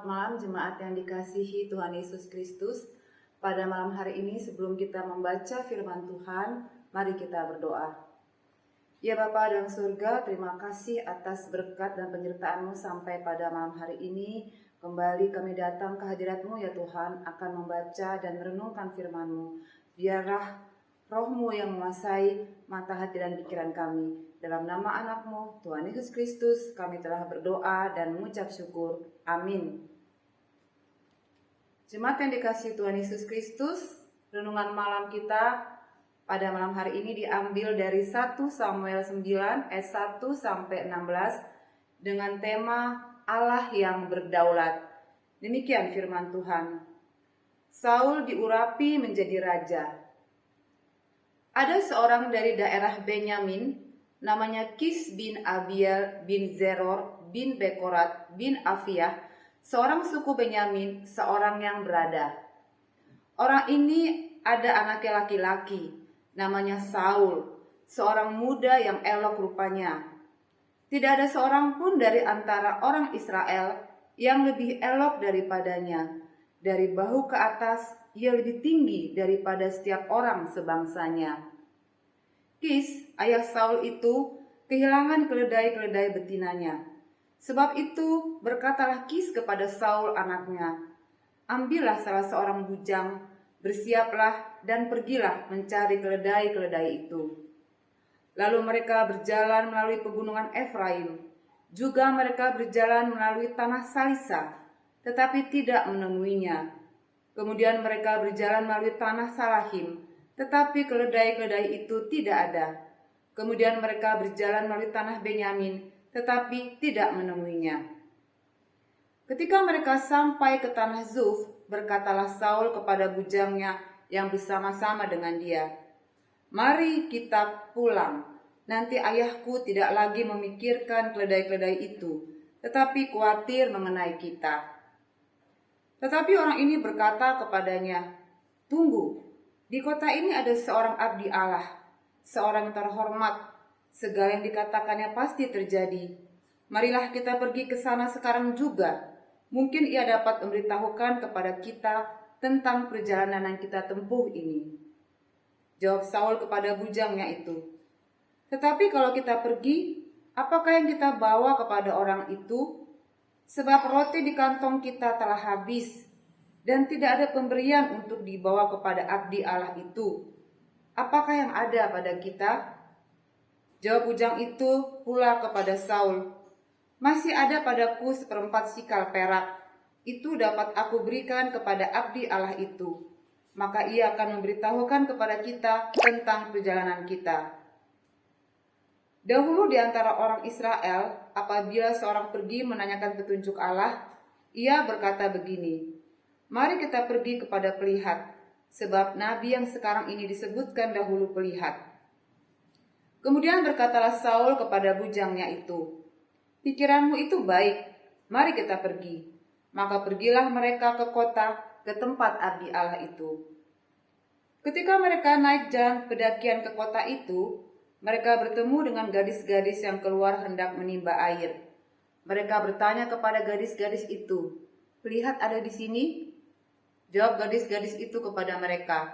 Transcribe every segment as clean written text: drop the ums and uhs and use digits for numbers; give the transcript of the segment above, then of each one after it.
Selamat malam jemaat yang dikasihi Tuhan Yesus Kristus. Pada malam hari ini sebelum kita membaca firman Tuhan, mari kita berdoa. Ya Bapa dalam surga, terima kasih atas berkat dan penyertaan-Mu sampai pada malam hari ini. Kembali kami datang ke hadirat-Mu ya Tuhan, akan membaca dan merenungkan firman-Mu. Biarlah Roh-Mu yang menguasai mata hati dan pikiran kami. Dalam nama anak-Mu, Tuhan Yesus Kristus, kami telah berdoa dan mengucap syukur. Amin. Jemaat yang dikasihi Tuhan Yesus Kristus, renungan malam kita pada malam hari ini diambil dari 1 Samuel 9 ayat 1 sampai 16 dengan tema Allah yang berdaulat. Demikian firman Tuhan. Saul diurapi menjadi raja. Ada seorang dari daerah Benyamin, namanya Kis bin Abiel bin Zeror bin Bekorat bin Afiyah, seorang suku Benyamin, seorang yang berada. Orang ini ada anaknya laki-laki, namanya Saul, seorang muda yang elok rupanya. Tidak ada seorang pun dari antara orang Israel yang lebih elok daripadanya. Dari bahu ke atas, ia lebih tinggi daripada setiap orang sebangsanya. Kis, ayah Saul itu, kehilangan keledai-keledai betinanya. Sebab itu berkatalah Kis kepada Saul anaknya, ambillah salah seorang bujang, bersiaplah dan pergilah mencari keledai-keledai itu. Lalu mereka berjalan melalui pegunungan Efraim. Juga mereka berjalan melalui tanah Salisa, tetapi tidak menemuinya. Kemudian mereka berjalan melalui tanah Salahim, tetapi keledai-keledai itu tidak ada. Kemudian mereka berjalan melalui tanah Benyamin, tetapi tidak menemuinya. Ketika mereka sampai ke tanah Zuf, berkatalah Saul kepada bujangnya yang bersama-sama dengan dia, mari kita pulang, nanti ayahku tidak lagi memikirkan keledai-keledai itu, tetapi khawatir mengenai kita. Tetapi orang ini berkata kepadanya, tunggu, di kota ini ada seorang abdi Allah, seorang yang terhormat, segala yang dikatakannya pasti terjadi. Marilah kita pergi ke sana sekarang juga. Mungkin ia dapat memberitahukan kepada kita tentang perjalanan yang kita tempuh ini. Jawab Saul kepada bujangnya itu, tetapi kalau kita pergi, apakah yang kita bawa kepada orang itu? Sebab roti di kantong kita telah habis, dan tidak ada pemberian untuk dibawa kepada abdi Allah itu. Apakah yang ada pada kita? Jawab bujang itu pula kepada Saul, masih ada padaku 1/4 sikal perak. Itu dapat aku berikan kepada abdi Allah itu. Maka ia akan memberitahukan kepada kita tentang perjalanan kita. Dahulu di antara orang Israel, apabila seorang pergi menanyakan petunjuk Allah, ia berkata begini, mari kita pergi kepada pelihat, sebab nabi yang sekarang ini disebutkan dahulu pelihat. Kemudian berkatalah Saul kepada bujangnya itu, pikiranmu itu baik, mari kita pergi. Maka pergilah mereka ke kota, ke tempat abdi Allah itu. Ketika mereka naik jalan pendakian ke kota itu, mereka bertemu dengan gadis-gadis yang keluar hendak menimba air. Mereka bertanya kepada gadis-gadis itu, pelihat ada di sini? Jawab gadis-gadis itu kepada mereka,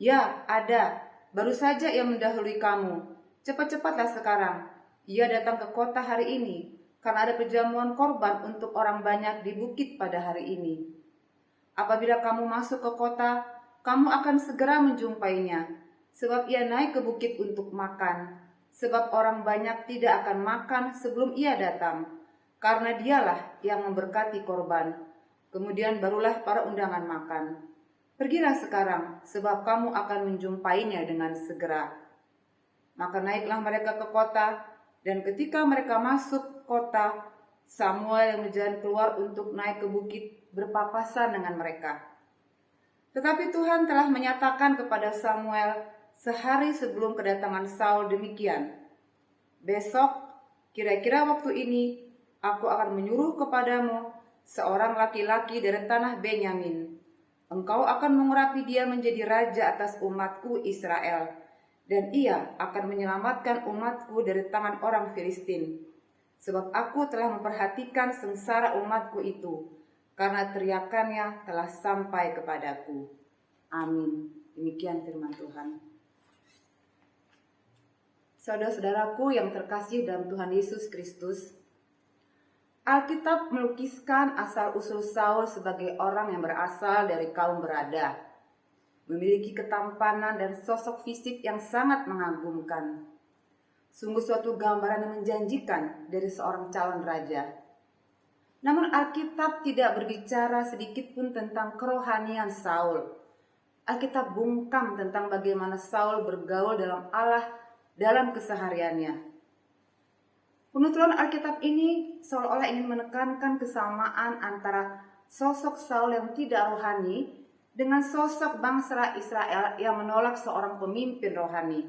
ya ada, baru saja ia mendahului kamu. Cepat-cepatlah sekarang, ia datang ke kota hari ini, karena ada perjamuan korban untuk orang banyak di bukit pada hari ini. Apabila kamu masuk ke kota, kamu akan segera menjumpainya, sebab ia naik ke bukit untuk makan. Sebab orang banyak tidak akan makan sebelum ia datang, karena dialah yang memberkati korban. Kemudian barulah para undangan makan. Pergilah sekarang, sebab kamu akan menjumpainya dengan segera. Maka naiklah mereka ke kota, dan ketika mereka masuk kota, Samuel yang berjalan keluar untuk naik ke bukit berpapasan dengan mereka. Tetapi Tuhan telah menyatakan kepada Samuel sehari sebelum kedatangan Saul demikian, besok, kira-kira waktu ini, aku akan menyuruh kepadamu seorang laki-laki dari tanah Benyamin. Engkau akan mengurapi dia menjadi raja atas umatku Israel, dan ia akan menyelamatkan umatku dari tangan orang Filistin. Sebab aku telah memperhatikan sengsara umatku itu, karena teriakannya telah sampai kepadaku. Amin. Demikian firman Tuhan. Saudara-saudaraku yang terkasih dalam Tuhan Yesus Kristus, Alkitab melukiskan asal-usul Saul sebagai orang yang berasal dari kaum berada, memiliki ketampanan dan sosok fisik yang sangat mengagumkan. Sungguh suatu gambaran yang menjanjikan dari seorang calon raja. Namun Alkitab tidak berbicara sedikit pun tentang kerohanian Saul. Alkitab bungkam tentang bagaimana Saul bergaul dalam Allah dalam kesehariannya. Penuturan Alkitab ini seolah-olah ingin menekankan kesamaan antara sosok Saul yang tidak rohani dengan sosok bangsa Israel yang menolak seorang pemimpin rohani.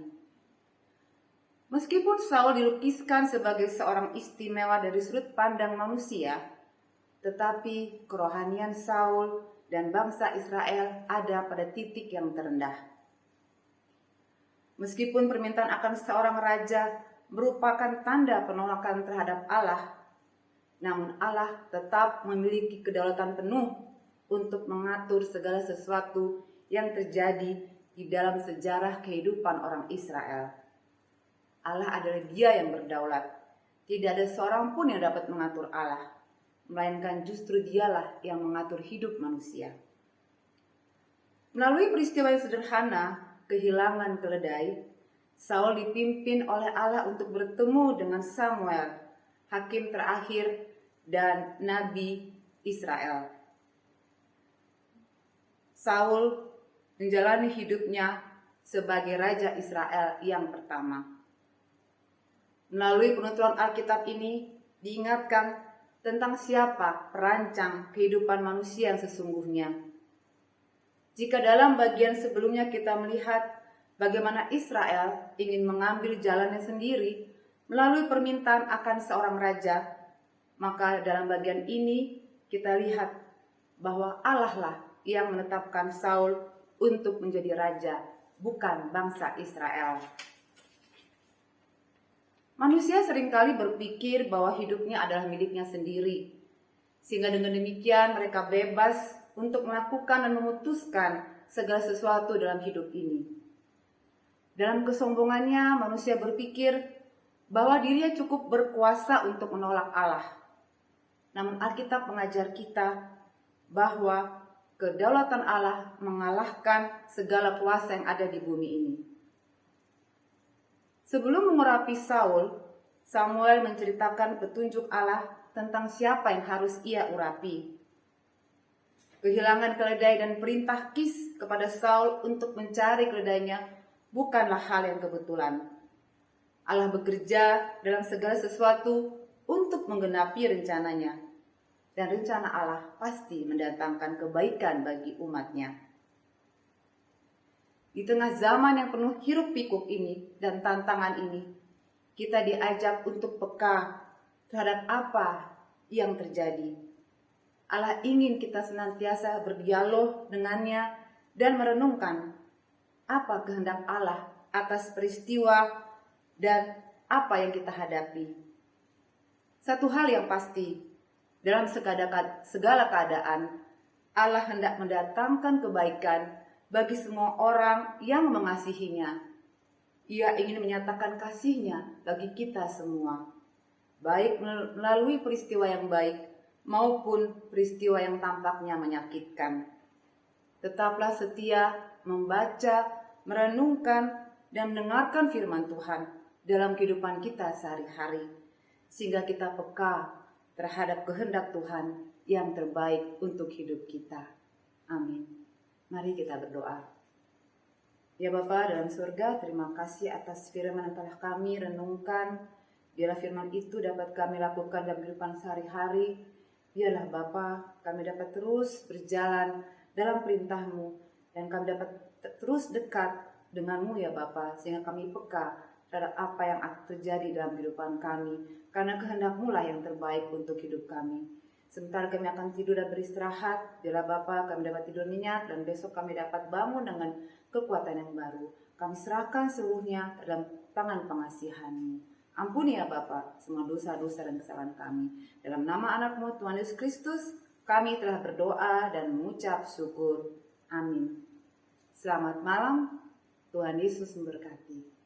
Meskipun Saul dilukiskan sebagai seorang istimewa dari sudut pandang manusia, tetapi kerohanian Saul dan bangsa Israel ada pada titik yang terendah. Meskipun permintaan akan seorang raja merupakan tanda penolakan terhadap Allah, namun Allah tetap memiliki kedaulatan penuh untuk mengatur segala sesuatu yang terjadi di dalam sejarah kehidupan orang Israel. Allah adalah Dia yang berdaulat. Tidak ada seorang pun yang dapat mengatur Allah, melainkan justru Dialah yang mengatur hidup manusia. Melalui peristiwa yang sederhana, kehilangan keledai, Saul dipimpin oleh Allah untuk bertemu dengan Samuel, hakim terakhir dan nabi Israel. Saul menjalani hidupnya sebagai raja Israel yang pertama. Melalui penuturan Alkitab ini diingatkan tentang siapa perancang kehidupan manusia yang sesungguhnya. Jika dalam bagian sebelumnya kita melihat bagaimana Israel ingin mengambil jalannya sendiri melalui permintaan akan seorang raja, maka dalam bagian ini kita lihat bahwa Allah lah yang menetapkan Saul untuk menjadi raja, bukan bangsa Israel. Manusia seringkali berpikir bahwa hidupnya adalah miliknya sendiri, sehingga dengan demikian mereka bebas untuk melakukan dan memutuskan segala sesuatu dalam hidup ini. Dalam kesombongannya, manusia berpikir bahwa dirinya cukup berkuasa untuk menolak Allah. Namun Alkitab mengajar kita bahwa kedaulatan Allah mengalahkan segala kuasa yang ada di bumi ini. Sebelum mengurapi Saul, Samuel menceritakan petunjuk Allah tentang siapa yang harus ia urapi. Kehilangan keledai dan perintah Kis kepada Saul untuk mencari keledainya bukanlah hal yang kebetulan. Allah bekerja dalam segala sesuatu untuk menggenapi rencananya. Dan rencana Allah pasti mendatangkan kebaikan bagi umatnya. Di tengah zaman yang penuh hiruk pikuk ini dan tantangan ini, kita diajak untuk peka terhadap apa yang terjadi. Allah ingin kita senantiasa berdialog dengannya dan merenungkan apa kehendak Allah atas peristiwa dan apa yang kita hadapi. Satu hal yang pasti, dalam segala keadaan, Allah hendak mendatangkan kebaikan bagi semua orang yang mengasihinya. Ia ingin menyatakan kasih-Nya bagi kita semua, baik melalui peristiwa yang baik maupun peristiwa yang tampaknya menyakitkan. Tetaplah setia membaca, merenungkan, dan mendengarkan firman Tuhan dalam kehidupan kita sehari-hari, sehingga kita peka terhadap kehendak Tuhan yang terbaik untuk hidup kita. Amin. Mari kita berdoa. Ya Bapa dalam surga, terima kasih atas firman yang telah kami renungkan. Biarlah firman itu dapat kami lakukan dalam kehidupan sehari-hari. Biarlah Bapa, kami dapat terus berjalan dalam perintah-Mu, dan kami dapat terus dekat dengan-Mu ya Bapa, sehingga kami peka terhadap apa yang terjadi dalam kehidupan kami, karena kehendak-Mu lah yang terbaik untuk hidup kami. Sementara kami akan tidur dan beristirahat, biarlah Bapa kami dapat tidur nyenyak dan besok kami dapat bangun dengan kekuatan yang baru. Kami serahkan seluruhnya dalam tangan pengasihan-Mu. Ampuni ya Bapa semua dosa-dosa dan kesalahan kami. Dalam nama anak-Mu Tuhan Yesus Kristus Kami telah berdoa dan mengucap syukur. Amin. Selamat malam, Tuhan Yesus memberkati.